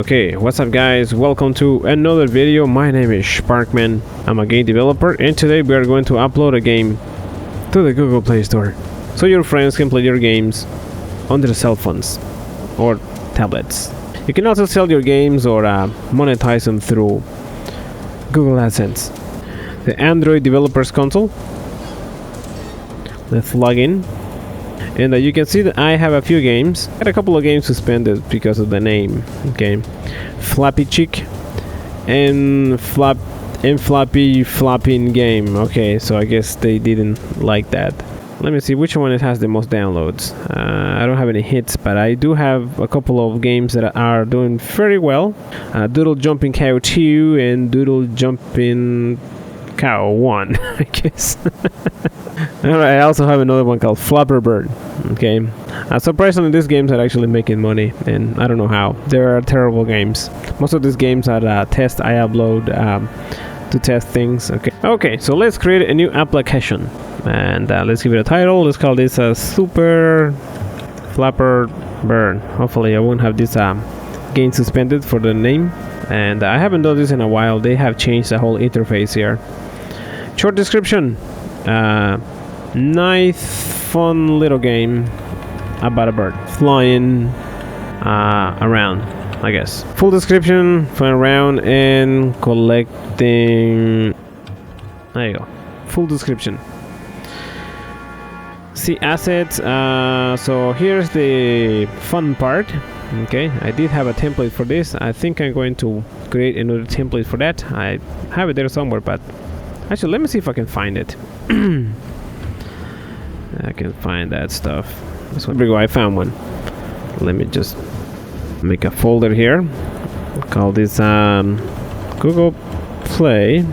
Okay, what's up guys, welcome to another video. My name is Sparkman. I'm a game developer and today we are going to upload a game to the Google Play Store so your friends can play your games on their cell phones or tablets. You can also sell your games or monetize them through Google AdSense. The Android Developers Console. Let's log in. And you can see that I have a few games. I had a couple of games suspended because of the name. Okay, Flappy Chick and Flappy Flopping Game. Okay, so I guess they didn't like that. Let me see which one it has the most downloads. I don't have any hits, but I do have a couple of games that are doing very well. Doodle Jumping Cow 2 and Doodle Jumping Cow 1, I guess. Alright, I also have another one called Flapper Bird. Okay, surprisingly these games are actually making money, and I don't know how. They are terrible games. Most of these games are tests I upload to test things. Okay, so let's create a new application, and let's give it a title. Let's call this Super Flapper Bird. Hopefully I won't have this game suspended for the name, and I haven't done this in a while. They have changed the whole interface here. Short description. Nice fun little game about a bird flying around, I guess. Full description: flying around and collecting. There you go. Full description. See assets. So here's the fun part. Okay, I did have a template for this. I think I'm going to create another template for that. I have it there somewhere, but actually let me see if I can find it. I can find that stuff. There we go, I found one. Let me just make a folder here. Call this Google Play.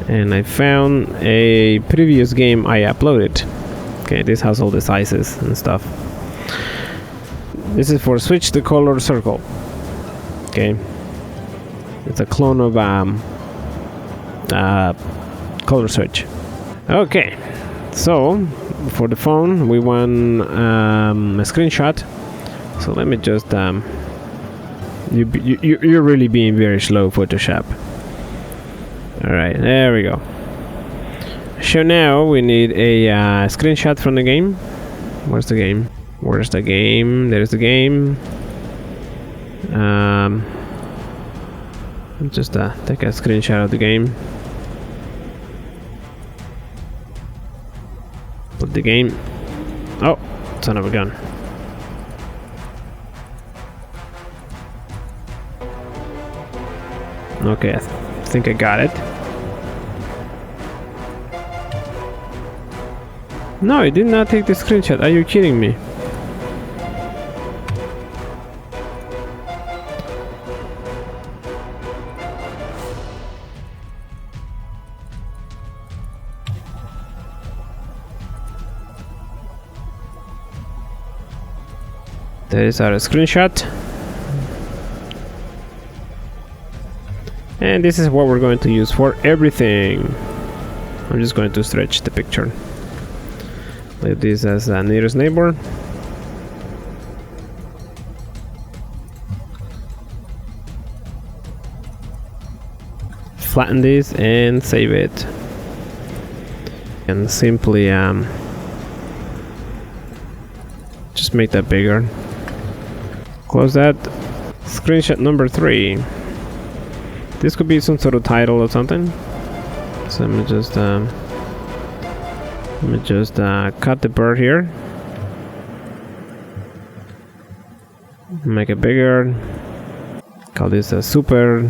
And I found a previous game I uploaded. Okay, this has all the sizes and stuff. This is for Switch the Color Circle. Okay, it's a clone of Color Switch. Okay, so for the phone we want a screenshot. So let me just you're really being very slow, Photoshop. All right, there we go. So now we need a screenshot from the game. Where's the game? Where's the game? There's the game. Just take a screenshot of the game. Put the game. Oh, son of a gun. Okay, I think I got it. No, it did not take the screenshot. Are you kidding me? There is our screenshot, and this is what we're going to use for everything. I'm just going to stretch the picture. Leave this as a nearest neighbor. Flatten this and save it, and simply just make that bigger. Close that. Screenshot number 3. This could be some sort of title or something. So let me just cut the bird here. Make it bigger. Call this a Super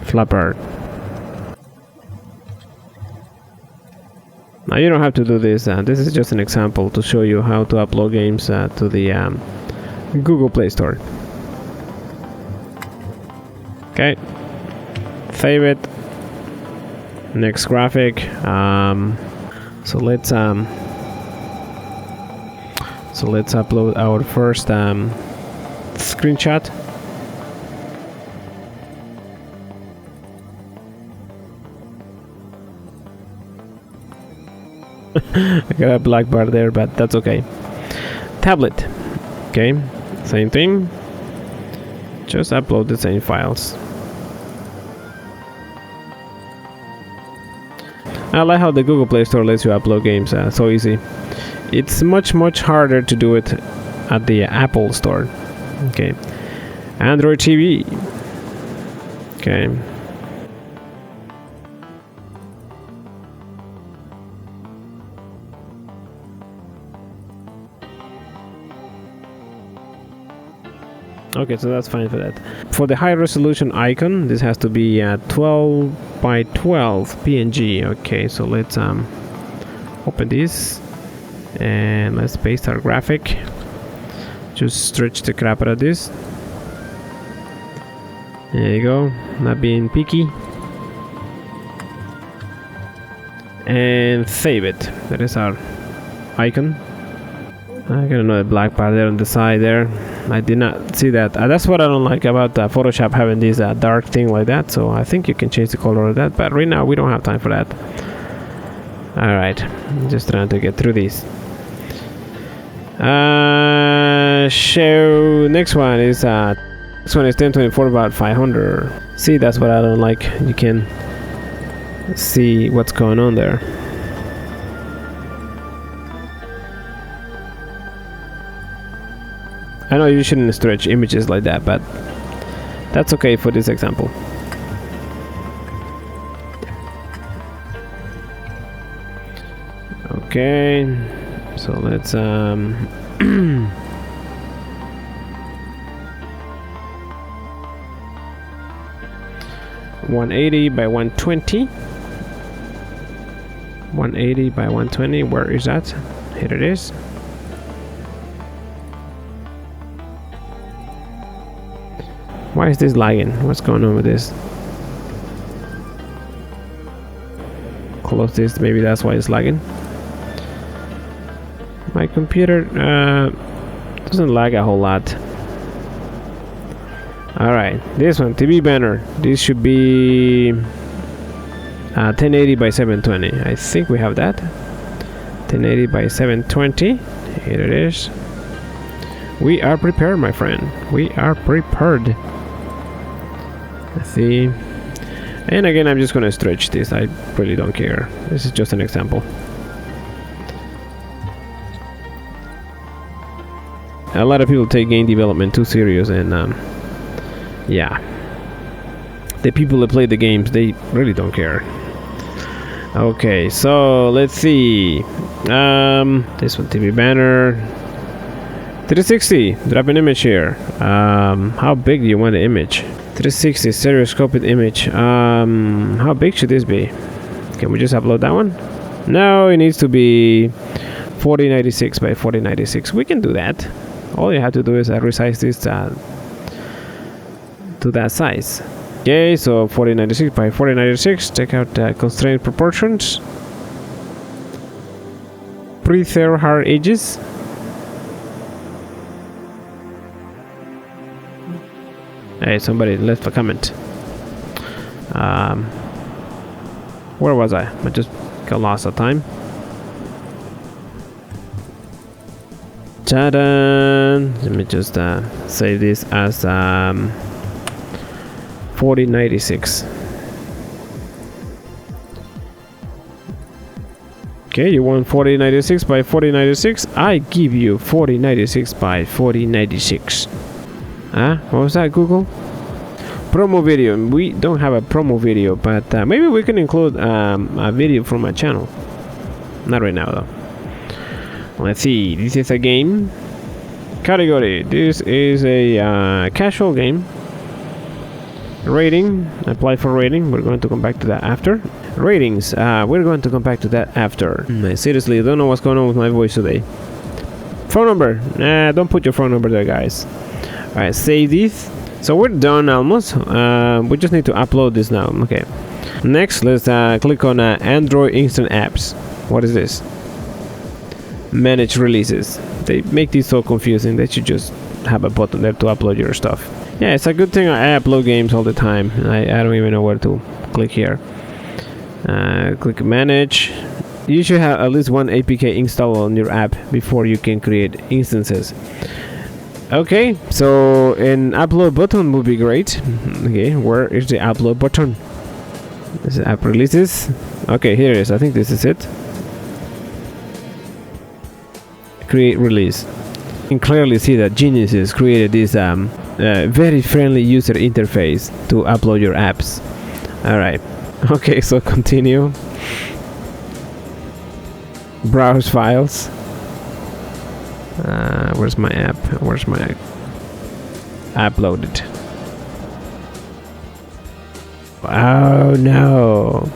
Flapper. Now you don't have to do this. This is just an example to show you how to upload games to the Google Play Store. Okay, save it. Next graphic. So let's upload our first screenshot. I got a black bar there, but that's okay. Tablet. Okay, same thing. Just upload the same files. I like how the Google Play Store lets you upload games so easy. It's much harder to do it at the Apple Store. Okay. Android TV. Okay. Okay, so that's fine for that. For the high resolution icon, this has to be 12 by 12 PNG. Okay, so let's open this and let's paste our graphic. Just stretch the crap out of this. There you go, not being picky. And save it. That is our icon. I got another black bar there on the side there. I did not see that. That's what I don't like about Photoshop having this dark thing like that. So I think you can change the color of that. But right now we don't have time for that. Alright. Just trying to get through these. So next one is 1024 by 500. See, that's what I don't like. You can see what's going on there. I know you shouldn't stretch images like that, but that's okay for this example. Okay, so let's 180 by 120. 180 by 120. Where is that? Here it is. Why is this lagging? What's going on with this? Close this, maybe that's why it's lagging. My computer doesn't lag a whole lot. Alright, this one, TV banner. This should be 1080 by 720. I think we have that. 1080 by 720. Here it is. We are prepared, my friend. We are prepared. Let's see. And again, I'm just gonna stretch this. I really don't care. This is just an example. A lot of people take game development too serious, and yeah, the people that play the games, they really don't care. Okay, so let's see. This one, TV banner 360. Drop an image here. How big do you want the image? 360 stereoscopic image. How big should this be? Can we just upload that one? No, it needs to be 4096 by 4096. We can do that. All you have to do is resize this to that size. Okay, so 4096 by 4096. Check out constraint proportions. Prefer hard edges. Hey, somebody left a comment. Where was I? I just got lost of time. Ta-da! Let me just save this as 4096. Okay, you want 4096 by 4096? I give you 4096 by 4096. What was that, Google? Promo video. We don't have a promo video, but maybe we can include a video from my channel. Not right now, though. Let's see. This is a game. Category. This is a casual game. Rating. Apply for rating. We're going to come back to that after. Ratings. We're going to come back to that after. I seriously don't know what's going on with my voice today. Phone number. Don't put your phone number there, guys. Alright, save this. So we're done almost. We just need to upload this now. Okay. Next, let's click on Android Instant Apps. What is this? Manage releases. They make this so confusing that you just have a button there to upload your stuff. Yeah, it's a good thing I upload games all the time. I don't even know where to click here. Click Manage. You should have at least one APK installed on your app before you can create instances. Okay, so an upload button would be great. Okay, where is the upload button? Is it app releases? Okay, here it is. I think this is it. Create release. You can clearly see that geniuses created this very friendly user interface to upload your apps. Alright, okay, so continue. Browse files. Where's my app? Where's my app? Uploaded. Oh no.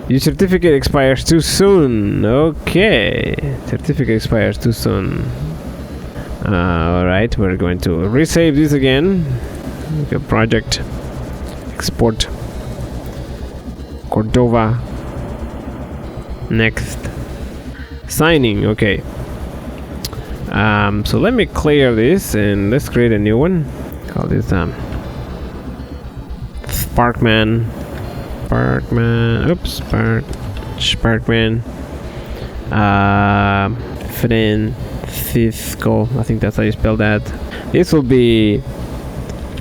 Your certificate expires too soon. Okay. Certificate expires too soon. Alright, we're going to resave this again. Okay, project. Export. Cordova. Next. Signing, okay. So let me clear this and let's create a new one. Call this Sparkman. Oops, Sparkman. Francisco. I think that's how you spell that. This will be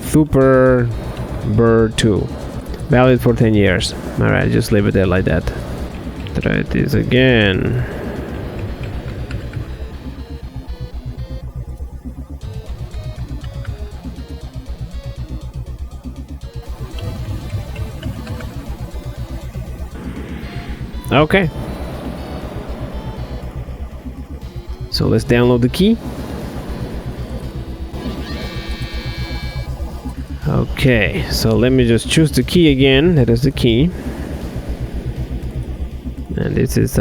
Super Bird 2. Valid for 10 years. Alright, just leave it there like that. Try this again. Okay. So let's download the key. Okay, so let me just choose the key again. That is the key. And this is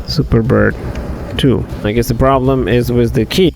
Superbird 2. I guess the problem is with the key.